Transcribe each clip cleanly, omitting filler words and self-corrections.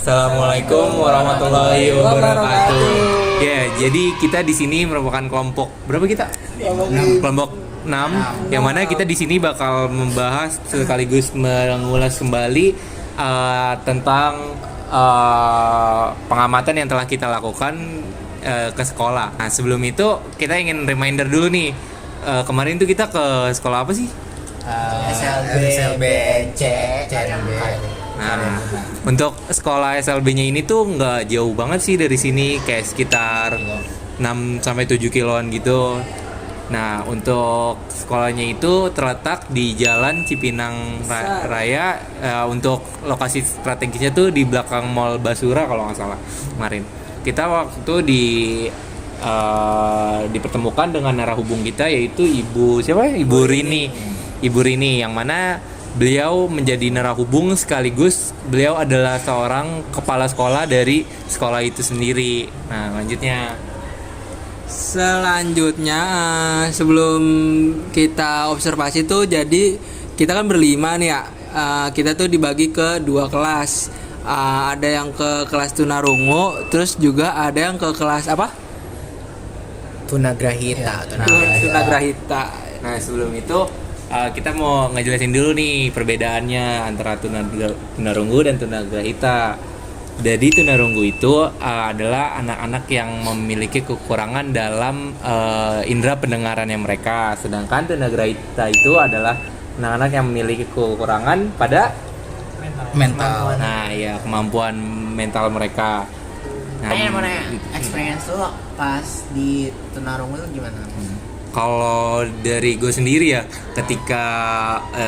Assalamualaikum warahmatullahi wabarakatuh. Ya, jadi kita di sini merupakan kelompok berapa kita? Kelompok 6 yang mana kita di sini bakal membahas sekaligus mengulas kembali tentang pengamatan yang telah kita lakukan ke sekolah. Nah, sebelum itu kita ingin reminder dulu nih. Kemarin tuh kita ke sekolah apa sih? SLB CNB. Nah, untuk sekolah SLB-nya ini tuh nggak jauh banget sih dari sini, kayak sekitar 6-7 kiloan gitu. Nah, untuk sekolahnya itu terletak di Jalan Cipinang Raya. Untuk lokasi strategisnya tuh di belakang Mall Basura kalau nggak salah kemarin. Kita waktu itu dipertemukan dengan narahubung kita, yaitu Ibu siapa? Ibu Rini yang mana beliau menjadi narahubung sekaligus beliau adalah seorang kepala sekolah dari sekolah itu sendiri. Nah, Selanjutnya sebelum kita observasi tuh, jadi kita kan berlima nih ya. Kita tuh dibagi ke 2 kelas. Ada yang ke kelas tunarungu, terus juga ada yang ke kelas apa? Tunagrahita. Tunagrahita. Nah, sebelum itu kita mau ngejelasin dulu nih perbedaannya antara tunarungu dan tunagrahita. Jadi tunarungu itu adalah anak-anak yang memiliki kekurangan dalam indera pendengarannya mereka, sedangkan tunagrahita itu adalah anak-anak yang memiliki kekurangan pada Mental. Nah, ya, kemampuan mental mereka. Nah, Experience tuh pas di tunarungu itu gimana? Kalau dari gue sendiri ya, ketika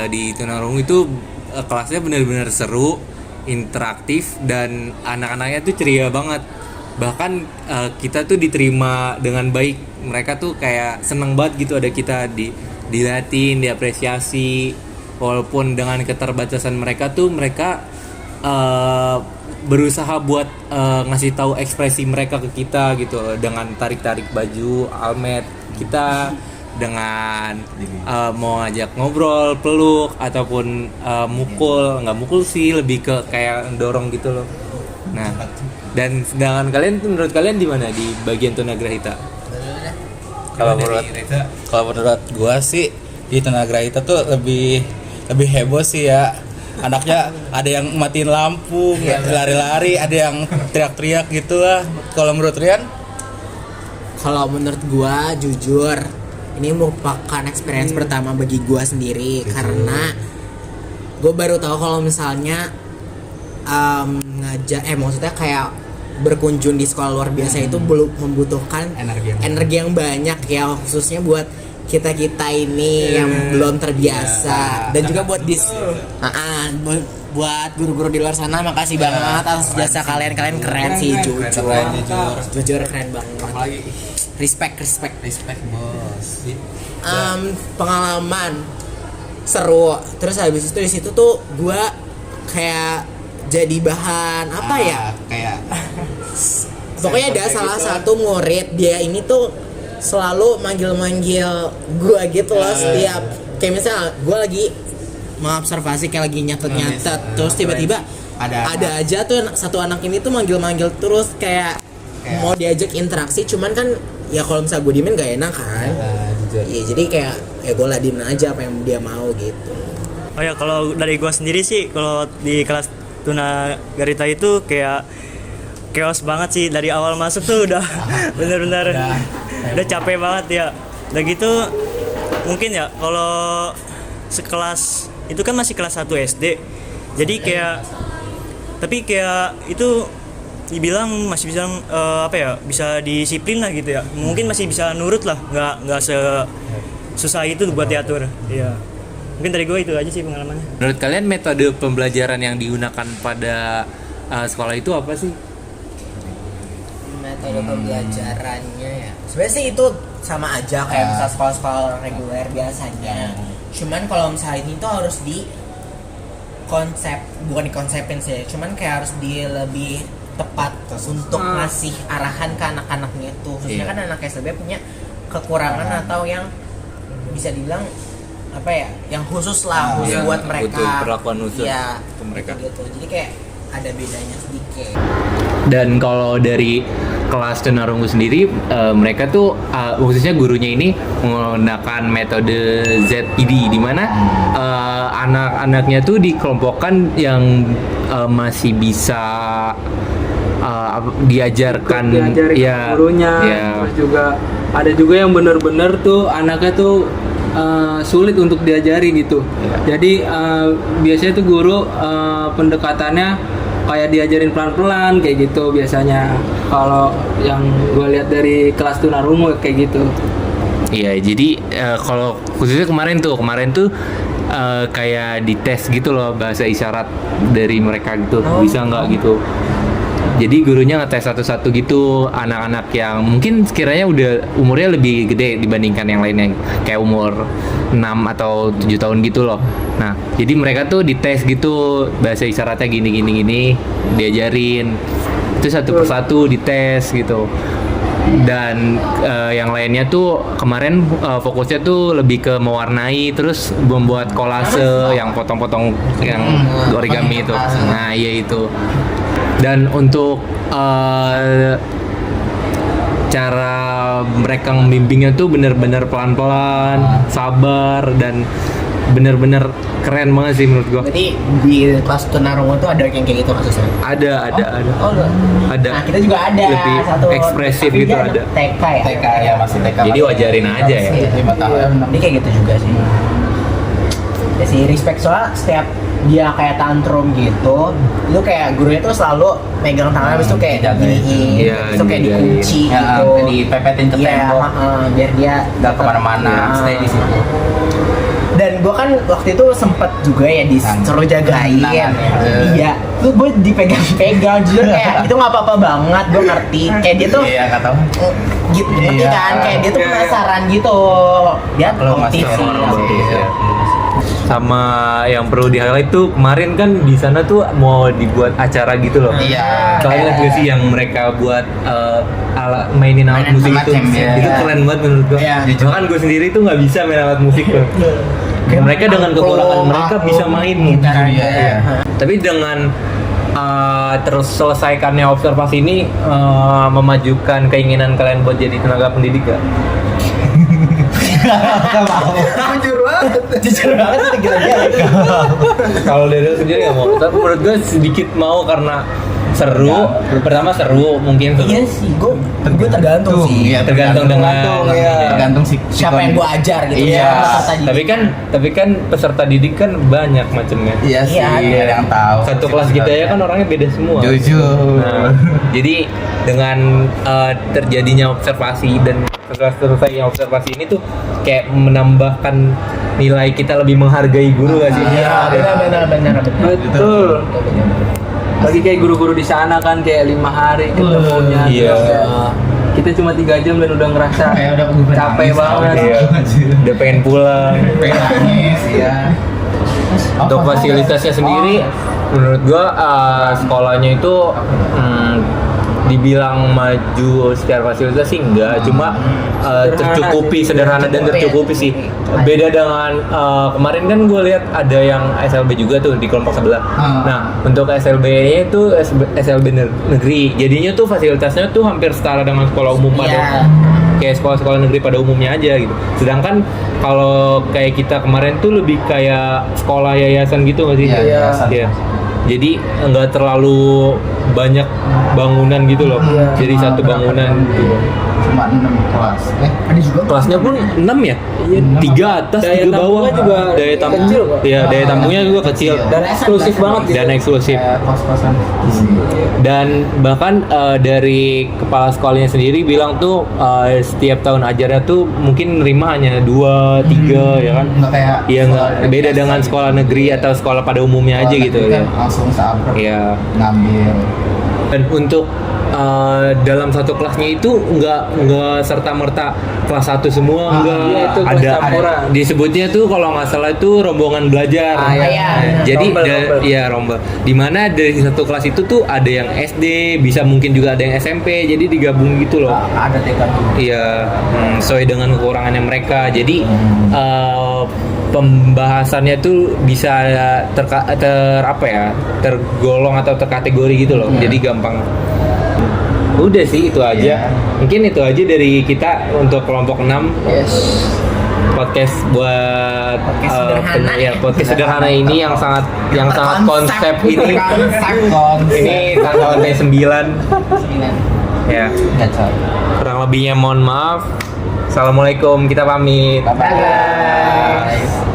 di tunarungu itu kelasnya benar-benar seru, interaktif, dan anak-anaknya tuh ceria banget. Bahkan kita tuh diterima dengan baik. Mereka tuh kayak seneng banget gitu ada kita dilatin, diapresiasi. Walaupun dengan keterbatasan mereka tuh mereka berusaha buat ngasih tahu ekspresi mereka ke kita gitu, dengan tarik-tarik baju almet kita, dengan mau ngajak ngobrol, peluk, ataupun nggak mukul sih, lebih ke kayak dorong gitu loh. Nah, dan sedangkan kalian tuh, menurut kalian di mana di bagian tunagrahita? Kalau menurut gua sih di tunagrahita tuh lebih heboh sih ya. Anaknya ada yang matiin lampu, lari-lari, ada yang teriak-teriak gitu lah. Kalau menurut Rian? Kalau menurut gua jujur ini merupakan experience pertama bagi gua sendiri, karena gua baru tahu kalau misalnya maksudnya kayak berkunjung di sekolah luar biasa itu belum membutuhkan energi yang banyak ya, khususnya buat kita ini yang belum terbiasa, dan juga buat buat guru-guru di luar sana, makasih banget atas jasa kalian keren sih, jujur keren banget. Respect bos. Pengalaman seru, terus habis itu di situ tuh gua kayak jadi bahan apa ya, kayak pokoknya ada salah satu murid, dia ini tuh selalu manggil gua gitu loh. Setiap kayak misalnya gua lagi mengobservasi, kayak lagi nyatet, terus tiba-tiba ada aja tuh satu anak ini tuh manggil terus, kayak mau diajak interaksi, cuman kan ya kalau misalnya gue diemin gak enak kan. Iya, jadi kayak ya gue ladenin aja apa yang dia mau gitu. Oh ya, kalau dari gue sendiri sih, kalau di kelas tunagrahita itu kayak chaos banget sih. Dari awal masuk tuh udah bener-bener udah capek banget ya. Udah gitu mungkin ya kalau sekelas itu kan masih kelas 1 SD. Jadi kayak tapi kayak itu dibilang masih bisa bisa disiplin lah gitu ya. Mungkin masih bisa nurut lah, nggak susah itu buat diatur. Iya. Mungkin dari gue itu aja sih pengalamannya. Menurut kalian metode pembelajaran yang digunakan pada sekolah itu apa sih? Metode pembelajarannya ya, sebenarnya sih itu sama aja kayak misal sekolah-sekolah reguler biasanya. Cuman kalau misalnya ini tuh harus bukan dikonsepin sih, cuman kayak harus lebih tepat untuk ngasih arahan ke anak-anaknya tuh. Khususnya kan anak SLB punya kekurangan atau yang bisa dibilang apa ya, yang khusus lah, khusus buat mereka, butuh perlakuan khusus ya, ke mereka gitu. Jadi kayak ada bedanya sedikit. Dan kalau dari kelas tunarungu sendiri, mereka tuh khususnya gurunya ini menggunakan metode ZPD, di mana anak-anaknya tuh dikelompokkan yang masih bisa diajarkan diajarin gurunya, terus juga ada juga yang bener-bener tuh anaknya tuh sulit untuk diajari gitu. Jadi biasanya tuh guru pendekatannya kayak diajarin pelan-pelan kayak gitu biasanya. Kalau yang gue lihat dari kelas tunarungu kayak gitu. Iya, jadi kalau khususnya kemarin tuh kayak dites gitu loh bahasa isyarat dari mereka gitu, bisa nggak gitu. Jadi gurunya ngetes satu-satu gitu anak-anak yang mungkin sekiranya udah umurnya lebih gede dibandingkan yang lainnya, kayak umur 6 atau 7 tahun gitu loh. Nah, jadi mereka tuh dites gitu bahasa isyaratnya gini, diajarin. Itu satu persatu dites gitu. Dan yang lainnya tuh kemarin fokusnya tuh lebih ke mewarnai, terus membuat kolase yang potong-potong yang origami itu. Nah, iya itu. Dan untuk cara mereka membimbingnya tuh bener-bener pelan-pelan, sabar, dan bener-bener keren banget sih menurut gua. Berarti di kelas tunarungu tuh ada yang kayak gitu kasusnya? Ada. Oh, Ada. nah kita juga ada Lebih satu ekspresif tapi gitu dia ada. TK ya. TK ya, masih TK. Jadi wajarin aja ya. 5 tahun. Dia kayak gitu juga sih. Ya sih, respect, soalnya setiap dia kayak tantrum gitu, itu kayak gurunya tuh selalu megang tangan habis itu kayak Dijagain. diginiin, Iya, habis itu kayak dijagain. dikunci Ya, gitu, dipepetin ke Iya, tembok. biar dia Nggak kemana-mana, Ya. stay di situ. Dan gue kan waktu itu sempet juga ya disuruh jagain. Tangan, ya. Iya, tuh gue dipegang-pegang, jujur kayak itu nggak apa-apa banget, gue ngerti. Kayak dia tuh Iya, nggak tahu. gitu, ngerti Iya. kan? Kayak dia tuh penasaran gitu. Dia Kalau masih autis sih. orang autis ya. Sama yang perlu di-highlight tuh kemarin kan di sana tuh mau dibuat acara gitu loh. Iya. Kalian lihat gak sih yang mereka buat mainin alat Mainin musik alat itu? jam, ya. Itu keren banget menurut gua. Iya. Bahkan gue sendiri tuh nggak bisa main alat musik tuh. Mereka dengan kekurangan mereka bisa main. Iya. Tapi dengan terus selesaikannya observasi ini memajukan keinginan kalian buat jadi tenaga pendidik gak? Jujur banget tuh gila-gila. Kalau Daniel sendiri nggak mau, tapi menurut gue sedikit mau karena seru. Pertama seru, mungkin seru. Iya sih, gue tergantung sih. Iya, Tergantung dengan tergantung sih Siapa yang gue ajar gitu. Iya. Peserta didik. tapi kan peserta didik kan banyak macamnya. Iya sih, Iya, ada yang tahu. Satu kelas kita ya kan orangnya beda semua. Jujur. Nah, jadi dengan terjadinya observasi dan selesainya observasi ini tuh kayak menambahkan nilai kita lebih menghargai guru gak sih? Iya, benar. Betul. Bagi kayak guru-guru di sana kan kayak 5 hari ketemunya. Iya. terus kayak kita cuma 3 jam dan udah ngerasa Kayak udah capek nangis, banget. Iya. Udah pengen pulang. Pengen nangis, ya. Untuk fasilitasnya sendiri, menurut gua sekolahnya itu dibilang maju secara fasilitas sih enggak, cuma tercukupi, sederhana dan tercukupi sih. Beda dengan kemarin kan gue lihat ada yang SLB juga tuh di kelompok sebelah. Nah, untuk SLB-nya itu SLB negeri, jadinya tuh fasilitasnya tuh hampir setara dengan sekolah umum pada kayak sekolah-sekolah negeri pada umumnya aja gitu. Sedangkan kalau kayak kita kemarin tuh lebih kayak sekolah yayasan gitu nggak sih? Iya, yayasan. Iya. Jadi nggak terlalu banyak bangunan gitu loh. Jadi satu bangunan gitu. Cuma 6 kelas. Ada juga Kelasnya pun 6 ya? 3 atas, Daya 3 bawah. tampungnya juga Daya tampung kecil kok. ya, daya tampungnya juga kecil. Dan eksklusif banget gitu. Dan eksklusif. Kayak kos-kosan. Dan bahkan dari kepala sekolahnya sendiri bilang tuh setiap tahun ajarnya tuh mungkin nerima hanya 2, 3 ya kan? Nggak kayak Iya, nggak sekolah beda biasa dengan gitu. sekolah negeri atau sekolah pada umumnya aja Sekolah gitu negeri ya. kan langsung sabrek Iya. ngambil. Dan untuk dalam satu kelasnya itu nggak serta merta kelas 1 semua, enggak. iya, itu kelas Ada campuran. disebutnya tuh kalau nggak salah itu rombongan belajar. iya. Jadi Rombel. ya rombel. Dimana dari satu kelas itu tuh ada yang SD, bisa mungkin juga ada yang SMP, jadi digabung gitu loh. Ada TK juga. Iya, sesuai dengan kekurangannya mereka. Jadi pembahasannya tuh bisa tergolong atau terkategori gitu loh. Jadi gampang. Udah sih itu aja. Mungkin itu aja dari kita untuk kelompok 6. Yes. Podcast buat sederhana. podcast sederhana ini yang sangat konsep ini. Ini tanggal 9. Ya. Kurang lebihnya mohon maaf. Assalamualaikum, kita pamit. Bye guys.